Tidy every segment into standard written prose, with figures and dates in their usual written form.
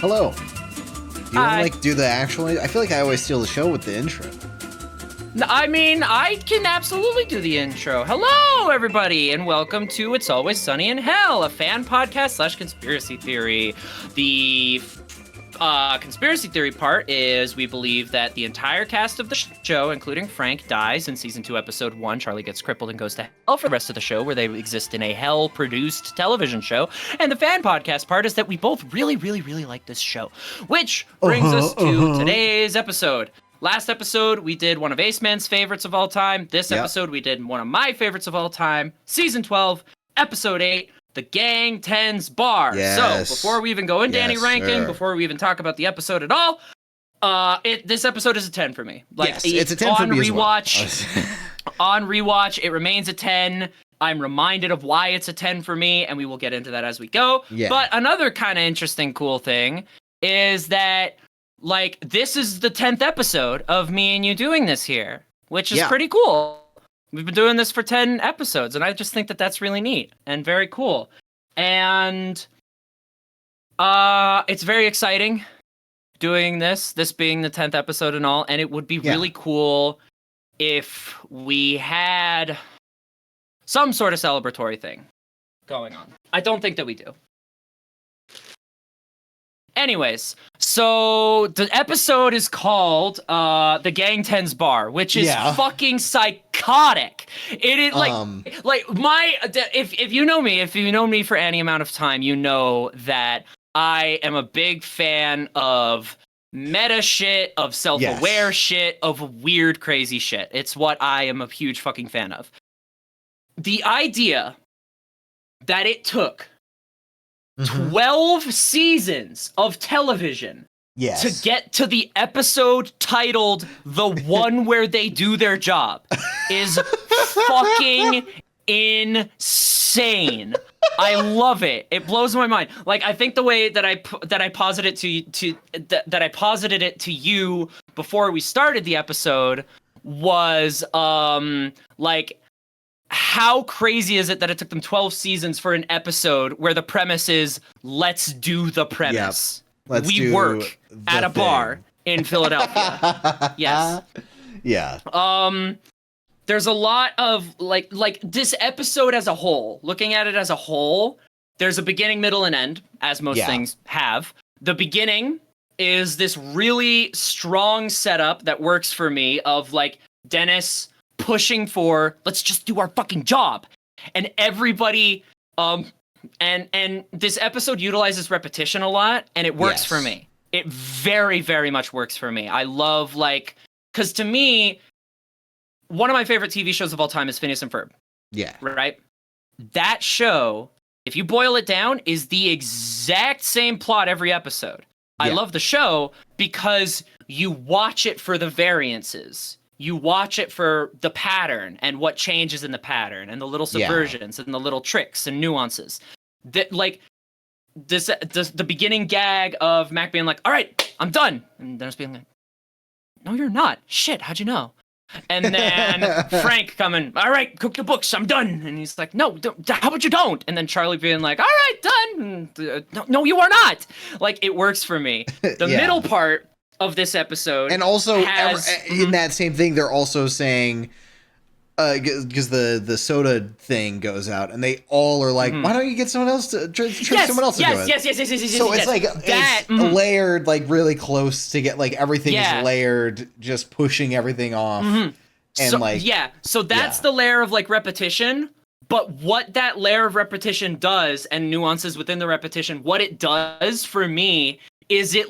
hello. Do you want to do the actual? I feel like I always steal the show with the intro. I mean, I can absolutely do the intro. Hello, everybody, and welcome to It's Always Sunny in Hell, a fan podcast / conspiracy theory. The conspiracy theory part is we believe that the entire cast of the show, including Frank, dies in season 2, episode 1. Charlie gets crippled and goes to hell for the rest of the show, where they exist in a hell-produced television show. And the fan podcast part is that we both really, really, really like this show, which brings us to today's episode. Last episode, we did one of Ace Man's favorites of all time. This episode, we did one of my favorites of all time. Season 12, episode 8, The Gang 10's Bar. Yes. So, before we even go into any ranking, before we even talk about the episode at all, this episode is a 10 for me. Yes, it's a 10 for me rewatch, as well. On rewatch, it remains a 10. I'm reminded of why it's a 10 for me, and we will get into that as we go. Yeah. But another kind of interesting, cool thing is that this is the 10th episode of me and you doing this here, which is pretty cool. We've been doing this for 10 episodes, and I just think that that's really neat and very cool. And it's very exciting doing this being the 10th episode and all, and it would be really cool if we had some sort of celebratory thing going on. I don't think that we do. Anyways, so the episode is called The Gang 10's Bar, which is fucking psychotic. It is if you know me for any amount of time, you know that I am a big fan of meta shit, of self-aware shit, of weird, crazy shit. It's what I am a huge fucking fan of. The idea that it took 12 seasons of television to get to the episode titled The One Where They Do Their Job is fucking insane. I love it. It blows my mind. I think the way that I posited it to you before we started the episode was how crazy is it that it took them 12 seasons for an episode where the premise is, let's do the premise. Yep. We work at a bar in Philadelphia. Yes. Yeah. There's a lot of, this episode as a whole, looking at it as a whole, there's a beginning, middle, and end, as most things have. The beginning is this really strong setup that works for me of, Dennis pushing for, let's just do our fucking job. And everybody, and this episode utilizes repetition a lot, and it works for me. It very, very much works for me. I love, because to me, one of my favorite TV shows of all time is Phineas and Ferb. Yeah. Right? That show, if you boil it down, is the exact same plot every episode. I love the show because you watch it for the variances. You watch it for the pattern and what changes in the pattern and the little subversions and the little tricks and nuances. That the beginning gag of Mac being like, "All right, I'm done," and Dennis being like, "No, you're not. Shit, how'd you know?" And then Frank coming, "All right, cook the books. I'm done." And he's like, "No, how about you don't?" And then Charlie being like, "All right, done." No, you are not. It works for me. The middle part of this episode, and also in that same thing, they're also saying, because the soda thing goes out, and they all are like, "Why don't you get someone else to trick someone else to do it?" Yes. So it's it's layered, really close to get everything is layered, just pushing everything off, and so that's the layer of repetition. But what that layer of repetition does, and nuances within the repetition, what it does for me is it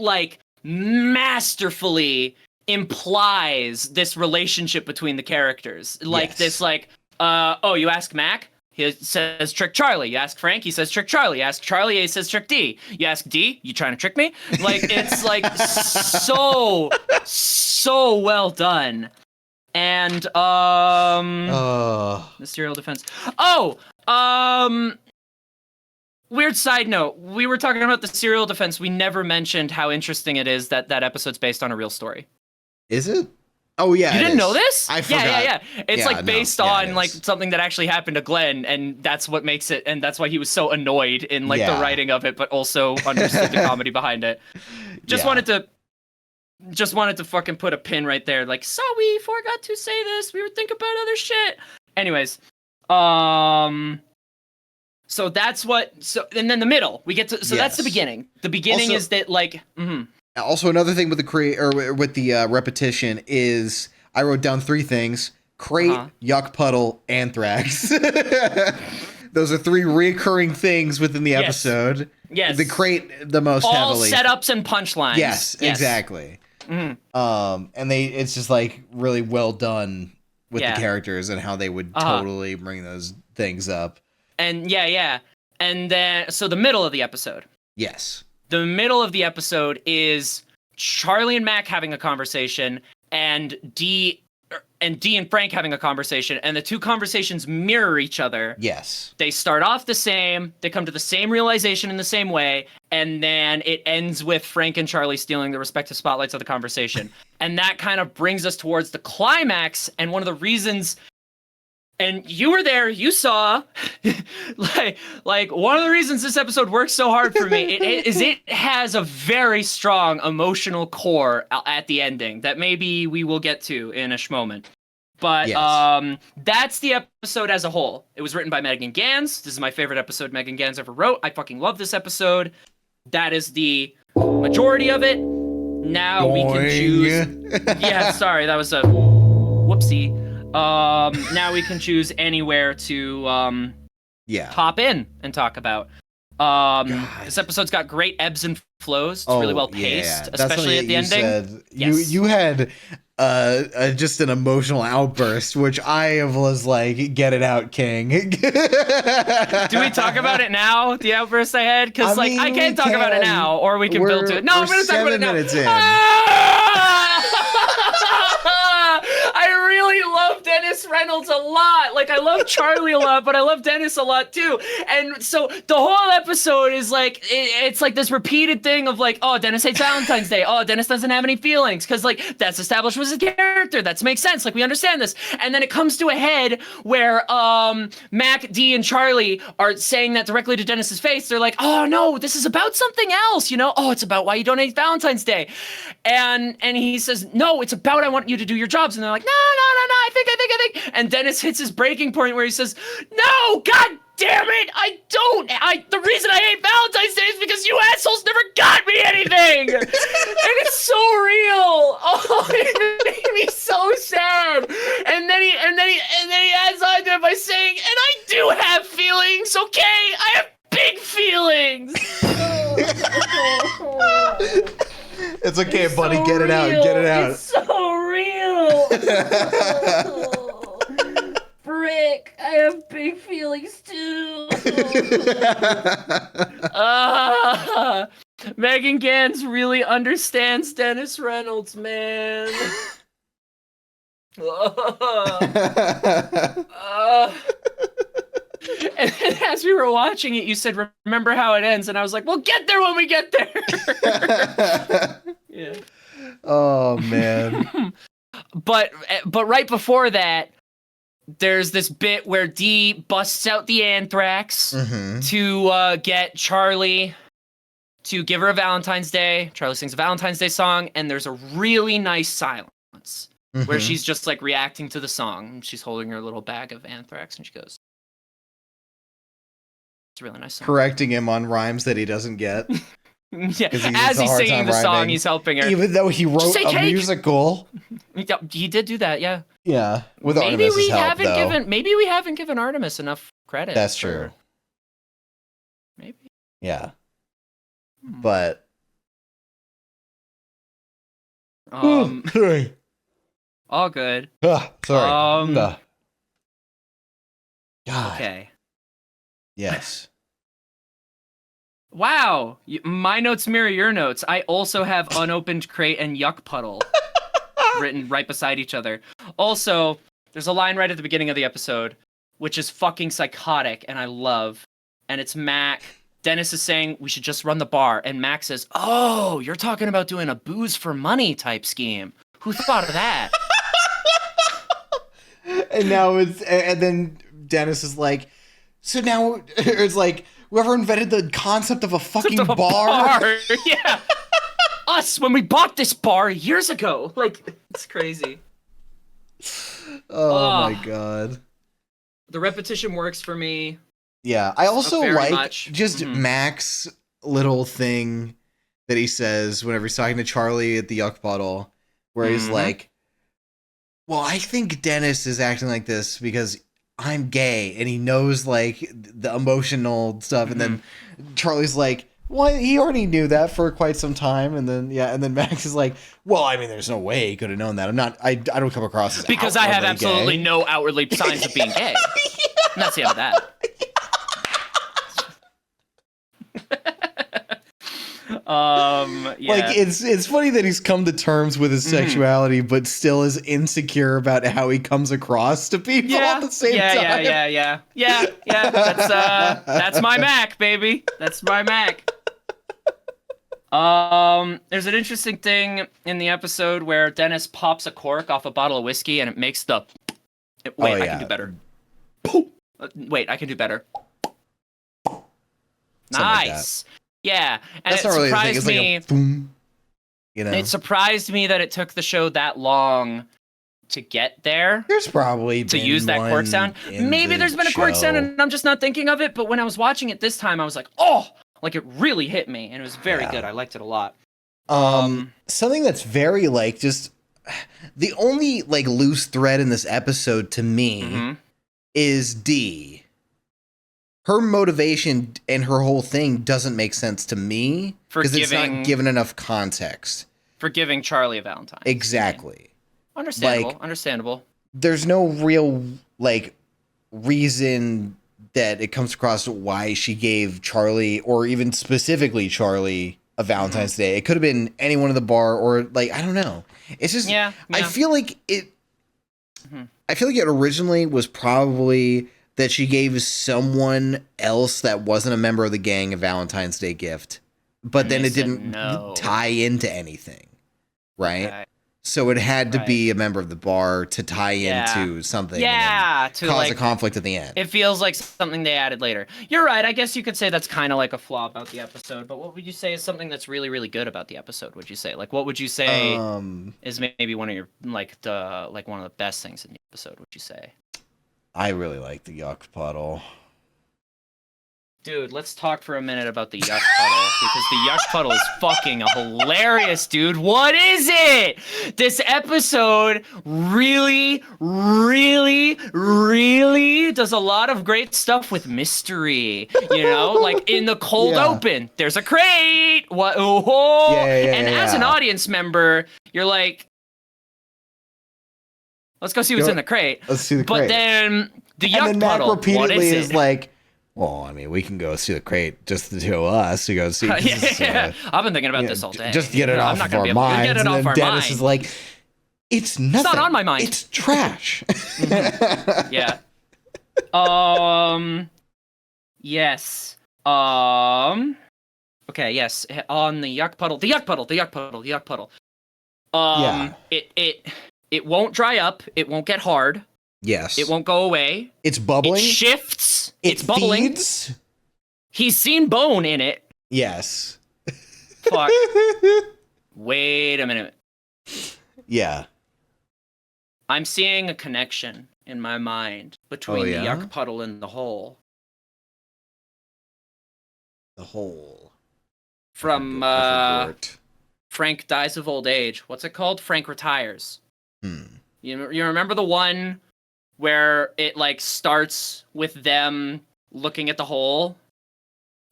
masterfully implies this relationship between the characters. You ask Mac, he says trick Charlie. You ask Frank, he says trick Charlie. You ask Charlie, he says trick D. You ask D, you trying to trick me? It's so well done. And the serial defense. Weird side note, we were talking about the serial defense. We never mentioned how interesting it is that episode's based on a real story. Is it? Oh yeah, you didn't know this? I forgot. Yeah. It's like based on like something that actually happened to Glenn, and that's what makes it, and that's why he was so annoyed in like the writing of it, but also understood the comedy behind it. Just wanted to fucking put a pin right there. Like, so we forgot to say this. We were thinking about other shit. Anyways, so that's what. So and then the middle we get to. So that's the beginning. The beginning also, is that like. Also, another thing with the repetition is I wrote down 3 things: crate, yuck puddle, anthrax. Those are 3 recurring things within the episode. Yes. The crate the most all heavily. All setups and punchlines. Yes, exactly. And it's just like really well done with the characters and how they would totally bring those things up. And and then so the middle of the episode. Yes. The middle of the episode is Charlie and Mac having a conversation, and Dee and Frank having a conversation, and the 2 conversations mirror each other. Yes. They start off the same, they come to the same realization in the same way, and then it ends with Frank and Charlie stealing the respective spotlights of the conversation. And that kind of brings us towards the climax, and one of the reasons... And you were there, you saw, like one of the reasons this episode works so hard for me is it has a very strong emotional core at the ending that maybe we will get to in a moment. But that's the episode as a whole. It was written by Megan Ganz. This is my favorite episode Megan Ganz ever wrote. I fucking love this episode. That is the majority of it. Now we can choose. Yeah, sorry, that was a whoopsie. Now we can choose anywhere to hop in and talk about. This episode's got great ebbs and flows. It's really well paced, especially at the ending. You had just an emotional outburst, which I was like, "Get it out, King." Do we talk about it now? The outburst I had, because I can't talk about it now, or we can build to it. No, I'm going to talk about it now. 7 minutes in. I really love Dennis Reynolds a lot. Like, I love Charlie a lot, but I love Dennis a lot too. And so the whole episode is like, it's like this repeated thing of like, oh, Dennis hates Valentine's Day. Oh, Dennis doesn't have any feelings. Because like, that's established with his character. That makes sense. Like, we understand this. And then it comes to a head where Mac, Dee, and Charlie are saying that directly to Dennis's face. They're like, oh no, this is about something else, you know? Oh, it's about why you don't hate Valentine's Day. And he says, no, it's about I want you to do your jobs. And they're like, no, I think. And Dennis hits his breaking point where he says, no, god damn it, I don't. The reason I hate Valentine's Day is because you assholes never got me anything. And it's so real. Oh, it made me so sad. And then he adds on to it by saying, and I do have feelings, okay? I have big feelings. It's okay, it's buddy. So get it out. Get it out. It's so real. Frick, I have big feelings too. Megan Ganz really understands Dennis Reynolds, man. And then as we were watching it, you said, remember how it ends? And I was like, we'll get there when we get there. Yeah. Oh, man. But right before that, there's this bit where Dee busts out the anthrax to get Charlie to give her a Valentine's Day. Charlie sings a Valentine's Day song, and there's a really nice silence where she's just like reacting to the song. She's holding her little bag of anthrax, and she goes, it's a really nice song. Correcting him on rhymes that he doesn't get. Yeah, as he's singing the song, he's helping her. Even though he wrote a musical. He did do that, yeah. Yeah, with Artemis's help, though. Maybe we haven't given Artemis enough credit. That's true. Maybe. Yeah. But... sorry. All good. Sorry. God. Okay. Yes. Wow. My notes mirror your notes. I also have unopened crate and yuck puddle written right beside each other. Also, there's a line right at the beginning of the episode, which is fucking psychotic and I love. And it's Mac. Dennis is saying we should just run the bar. And Mac says, oh, you're talking about doing a booze for money type scheme. Who thought of that? And now and then Dennis is like, so now it's like, whoever invented the concept of a fucking bar. Yeah. Us, when we bought this bar years ago. Like, it's crazy. Oh my God. The repetition works for me. Yeah. I also like much. just Mac's little thing that he says whenever he's talking to Charlie at the Yuck Puddle, where he's like, well, I think Dennis is acting like this because I'm gay, and he knows like the emotional stuff. And then Charlie's like, well, he already knew that for quite some time. And then Max is like, well, I mean, there's no way he could have known that. I don't come across as because I have absolutely no outwardly signs of being gay. I'm not saying that. Yeah. Like it's funny that he's come to terms with his sexuality, but still is insecure about how he comes across to people at the same time. Yeah. That's my Mac, baby. That's my Mac. There's an interesting thing in the episode where Dennis pops a cork off a bottle of whiskey and it makes the. I can do better. Wait, I can do better. Nice. Like yeah, and that's it surprised really me. Like boom, It surprised me that it took the show that long to get there. There's probably to use that cork sound. Maybe there's been a cork sound and I'm just not thinking of it. But when I was watching it this time, I was like, oh, like it really hit me, and it was very good. I liked it a lot. Something that's very like just the only like loose thread in this episode to me is Dee. Her motivation and her whole thing doesn't make sense to me because it's not given enough context. For giving Charlie a Valentine. Exactly. Understandable. There's no real like reason that it comes across why she gave Charlie, or even specifically Charlie, a Valentine's Day. It could have been anyone in the bar, or like, I don't know. It's just, I feel like it. I feel like it originally was probably that she gave someone else that wasn't a member of the gang a Valentine's Day gift, but then it didn't tie into anything, right? Okay. So it had to be a member of the bar to tie into something. Yeah, to cause a conflict at the end. It feels like something they added later. You're right. I guess you could say that's kind of like a flaw about the episode. But what would you say is something that's really, really good about the episode? Would you say, like, what would you say is maybe one of your one of the best things in the episode? Would you say? I really like the Yuck Puddle. Dude, let's talk for a minute about the Yuck Puddle, because the Yuck Puddle is fucking hilarious, dude. What is it? This episode really, really, really does a lot of great stuff with mystery. You know, like in the cold open, there's a crate. What? Oh, and as an audience member, you're like, let's go see what's in the crate. Let's see the crate. But then the Yuck Puddle, repeatedly what is like, well, I mean, we can go see the crate, just the two of us. We go see. I've been thinking about this all day. Just get it off of our minds. And then Dennis is like, it's nothing. It's not on my mind. It's trash. Yeah. Yes. Okay. Yes. On the Yuck Puddle. The Yuck Puddle. The Yuck Puddle. The Yuck Puddle. It won't dry up. It won't get hard. Yes. It won't go away. It's bubbling. It shifts. It's bubbling. Feeds. He's seen bone in it. Yes. Fuck. Wait a minute. Yeah. I'm seeing a connection in my mind between the Yuck Puddle and the hole. The hole. From Frank Dies of Old Age. What's it called? Frank Retires. You remember the one where it like starts with them looking at the hole,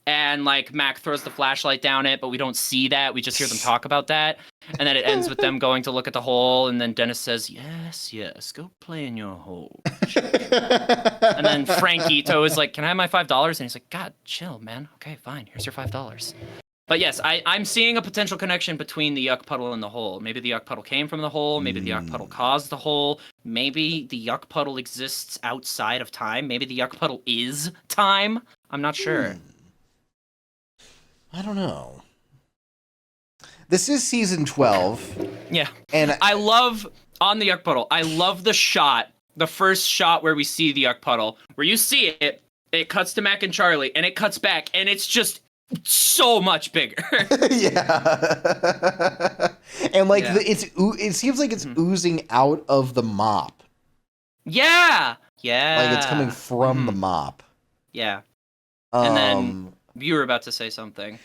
and like Mac throws the flashlight down it, but we don't see that. We just hear them talk about that, and then it ends with them going to look at the hole, and then Dennis says, "Yes, go play in your hole." And then Frank Ito is like, "Can I have my $5?" And he's like, "God, chill, man. Okay, fine. Here's your $5." But yes, I'm seeing a potential connection between the Yuck Puddle and the hole. Maybe the Yuck Puddle came from the hole. Maybe the Yuck Puddle caused the hole. Maybe the Yuck Puddle exists outside of time. Maybe the Yuck Puddle is time. I'm not sure. I don't know. This is season 12. Yeah. And I love, on the Yuck Puddle, I love the shot the first shot where we see the yuck puddle, where you see it, it cuts to Mac and Charlie, and it cuts back, and it's just so much bigger. Yeah. And like it seems like it's oozing out of the mop. Yeah. Like it's coming from the mop. Yeah. And then you were about to say something.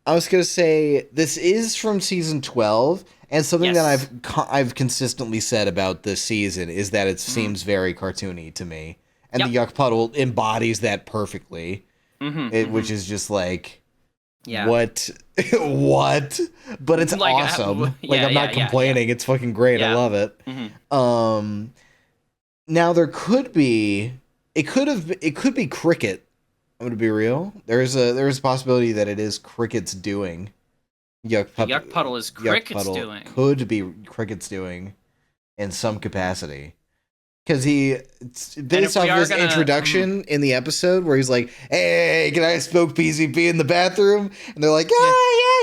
I was going to say this is from season 12, and something that I've consistently said about this season is that it seems very cartoony to me. And the yuck puddle embodies that perfectly. Which is just like what? What? But it's like, awesome. I'm not complaining. It's fucking great. I love it. Now there could be Cricket. I'm gonna be real. There's a possibility that it is Cricket's doing. Yuck puddle is Cricket's doing. Could be Cricket's doing in some capacity. Because based off his introduction in the episode where he's like, "Hey, can I smoke PCP in the bathroom?" And they're like, "Yeah,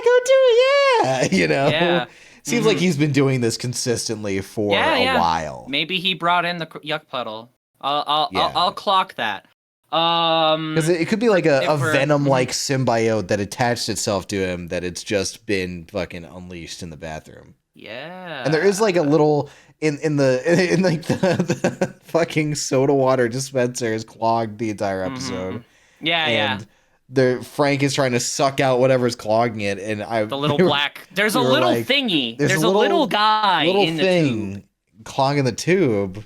go do it, yeah." Seems like he's been doing this consistently for a while. Maybe he brought in the yuck puddle. I'll clock that. Because it could be like a Venom-like symbiote that attached itself to him that it's just been fucking unleashed in the bathroom. Yeah. And there is like a little in the fucking soda water dispenser is clogged the entire episode. And Frank is trying to suck out whatever's clogging it, and the little black. There's a little thingy. There's a little guy in the tube clogging the tube.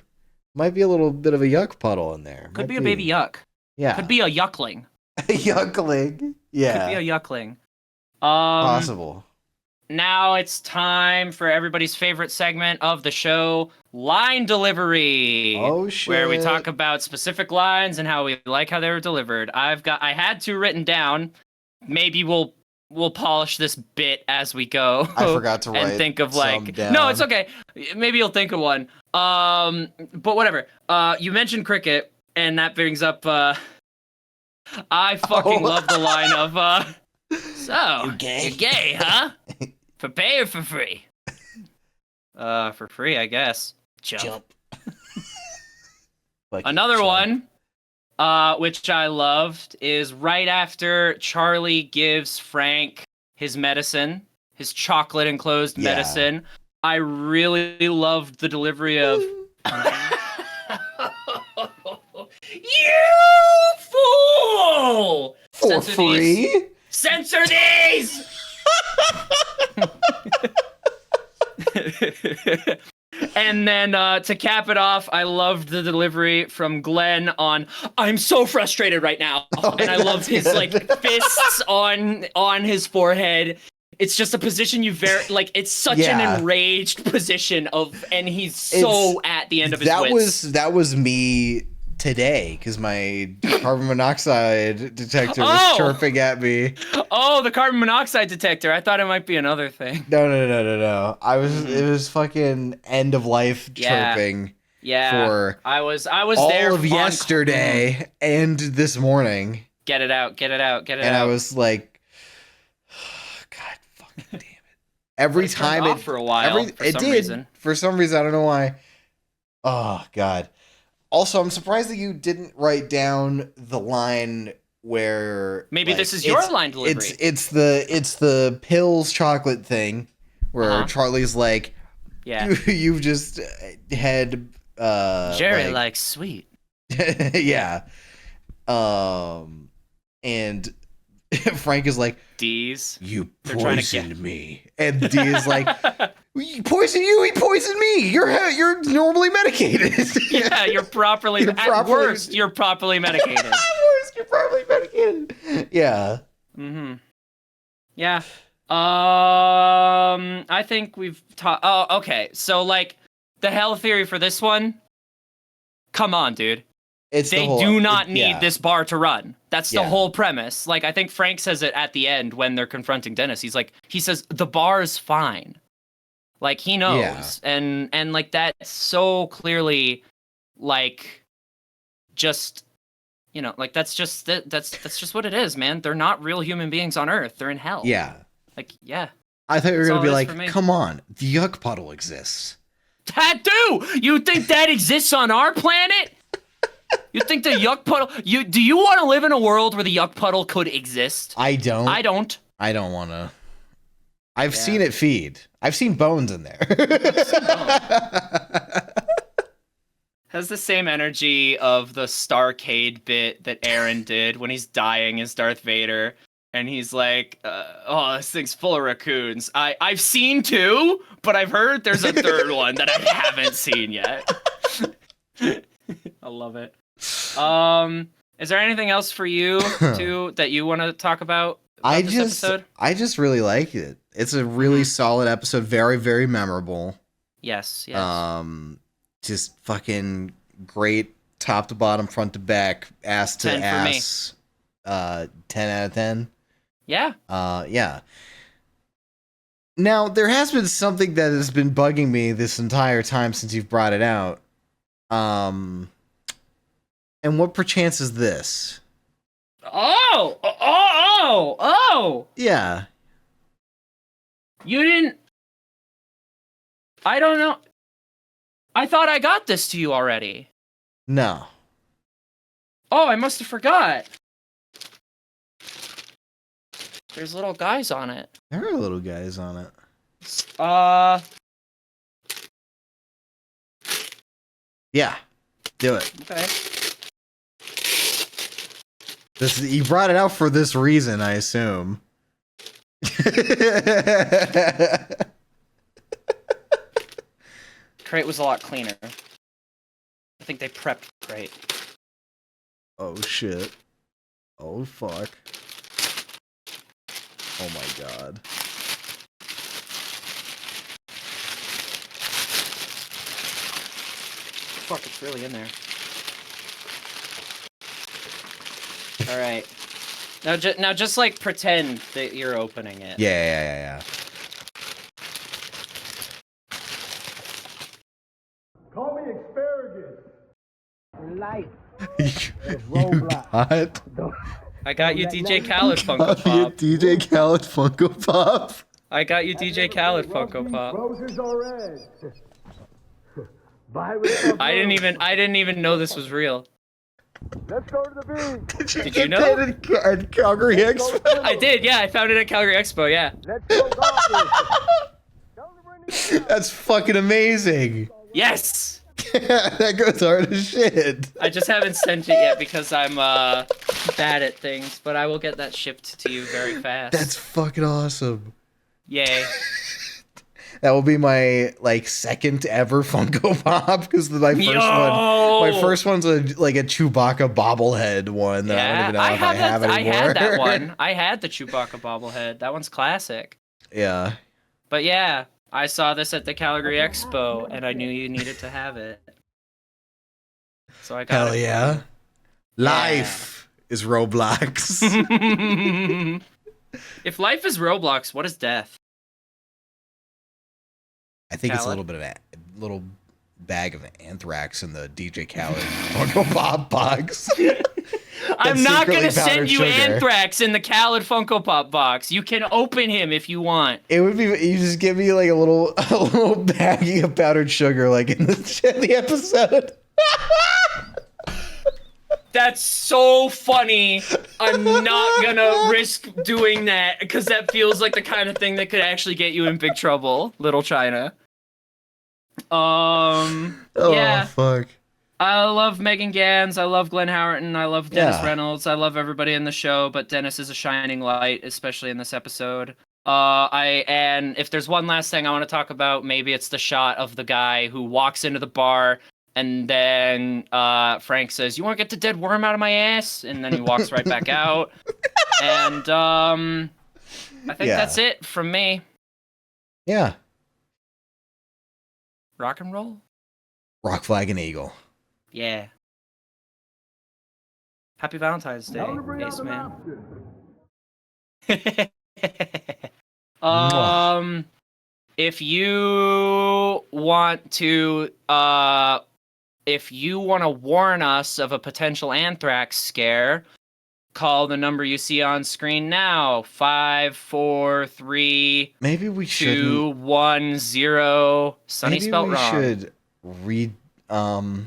Might be a little bit of a yuck puddle in there. Could be a baby yuck. Yeah. Could be a yuckling. A yuckling. Yeah. Could be a yuckling. Possible. Now it's time for everybody's favorite segment of the show, line delivery. Oh shit. Where we talk about specific lines and how we like how they were delivered. I had two written down. Maybe we'll polish this bit as we go. I forgot to write and think of like down. No, it's okay. Maybe you'll think of one. But whatever. You mentioned Cricket, and that brings up I fucking love the line of so you're gay, huh? For pay or for free? For free, I guess. Jump. Another one, which I loved, is right after Charlie gives Frank his medicine, his chocolate-enclosed medicine. I really loved the delivery of... You fool! For free? Censor these! And then to cap it off, I loved the delivery from Glenn on "I'm so frustrated right now," and I loved his like fists on his forehead. It's just a position it's such an enraged position and he's so at the end of his wits. That was me today because my carbon monoxide detector was chirping at me. Oh, the carbon monoxide detector. I thought it might be another thing. No. It was fucking end of life chirping. Yeah. For I was all there of yesterday and this morning. Get it out. And I was like, God fucking damn it. Every time it for a while. For some reason, I don't know why. Oh God. Also, I'm surprised that you didn't write down the line where maybe this is your line delivery. It's the pills chocolate thing where Charlie's like, you've just had Jerry likes sweet. Yeah. And Frank is like, D's. You poisoned me. And D is like, he poisoned you, he poisoned me. You're normally medicated. Yeah, you're properly at worst, you're properly medicated. At worst, you're properly medicated. Yeah. Mm-hmm. Yeah. I think we've talked. Oh, okay. So like the hell theory for this one. Come on, dude. They do not need this bar to run. That's the whole premise. Like, I think Frank says it at the end when they're confronting Dennis. He says, the bar is fine. Like, he knows. Yeah. And like, that's so clearly, like, just, like, that's just what it is, man. They're not real human beings on Earth. They're in hell. Yeah. Like, yeah. I thought you were going to be like, come on, the yuck puddle exists. tattoo. You think that exists on our planet? You think the yuck puddle? Do you want to live in a world where the yuck puddle could exist? I don't. I don't. I don't want to. I've seen it feed. I've seen bones in there. Has the same energy of the Starcade bit that Aaron did when he's dying as Darth Vader. And he's like, oh, this thing's full of raccoons. I've seen 2, but I've heard there's a 3rd one that I haven't seen yet. I love it. Is there anything else for you that you want to talk about this episode? I just really like it. It's a really solid episode. Very, very memorable. Yes. Just fucking great top to bottom, front to back, ass to ass. 10 out of 10. Yeah. Yeah. Now, there has been something that has been bugging me this entire time since you've brought it out. And what perchance is this? Oh! Yeah. You didn't... I don't know. I thought I got this to you already. No. Oh, I must have forgot. There's little guys on it. There are little guys on it. Yeah. Do it. Okay. You brought it out for this reason, I assume. Crate was a lot cleaner. I think they prepped Crate. Oh shit. Oh fuck. Oh my god. Fuck, it's really in there. Alright. Now just like pretend that you're opening it. Yeah. Call me asparagus. Life. You got? I got you DJ Khaled Funko Pop. DJ Khaled Funko Pop. I got you DJ Khaled Funko Pop. Roses are red. I didn't even know this was real. Let's go to the beach. Did you know? At Calgary Expo? I did, yeah. I found it at Calgary Expo, yeah. Let's go golfing. That's fucking amazing. Yes! That goes hard as shit. I just haven't sent it yet because I'm bad at things, but I will get that shipped to you very fast. That's fucking awesome. Yay. That will be my second ever Funko Pop because my first one's a Chewbacca bobblehead one that I don't even know if I have anymore. I had that one. I had the Chewbacca bobblehead. That one's classic. Yeah. But yeah, I saw this at the Calgary Expo and I knew you needed to have it. So I got it. Hell yeah. Life is Roblox. If life is Roblox, what is death? I think it's a little bit of a little bag of anthrax in the DJ Khaled Funko Pop box. I'm not going to send you anthrax in the Khaled Funko Pop box. You can open him if you want. It would be, you just give me a little baggie of powdered sugar in the episode. That's so funny. I'm not gonna risk doing that because that feels like the kind of thing that could actually get you in big trouble, Little China. Yeah. Fuck. I love Megan Ganz. I love Glenn Howerton. I love Dennis Reynolds. I love everybody in the show, but Dennis is a shining light, especially in this episode. And if there's one last thing I want to talk about, maybe it's the shot of the guy who walks into the bar. And then Frank says, "You want to get the dead worm out of my ass?" And then he walks right back out. And I think that's it from me. Yeah. Rock and roll? Rock, flag, and eagle. Yeah. Happy Valentine's Day, Ace Man. If you want to warn us of a potential anthrax scare, call the number you see on screen now. 5, 4, 3. Maybe we should 2, 1, 0. Sunny spelled wrong. Maybe we should read. You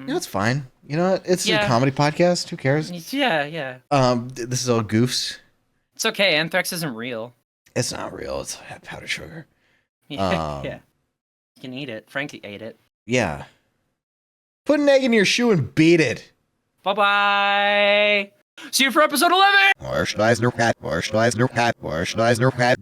know, it's fine. You know, it's a comedy podcast. Who cares? Yeah. This is all goofs. It's okay. Anthrax isn't real. It's not real. It's powdered sugar. Yeah. You can eat it. Frankie ate it. Yeah. Put an egg in your shoe and beat it. Bye-bye. See you for episode 11. Moisturized your pet.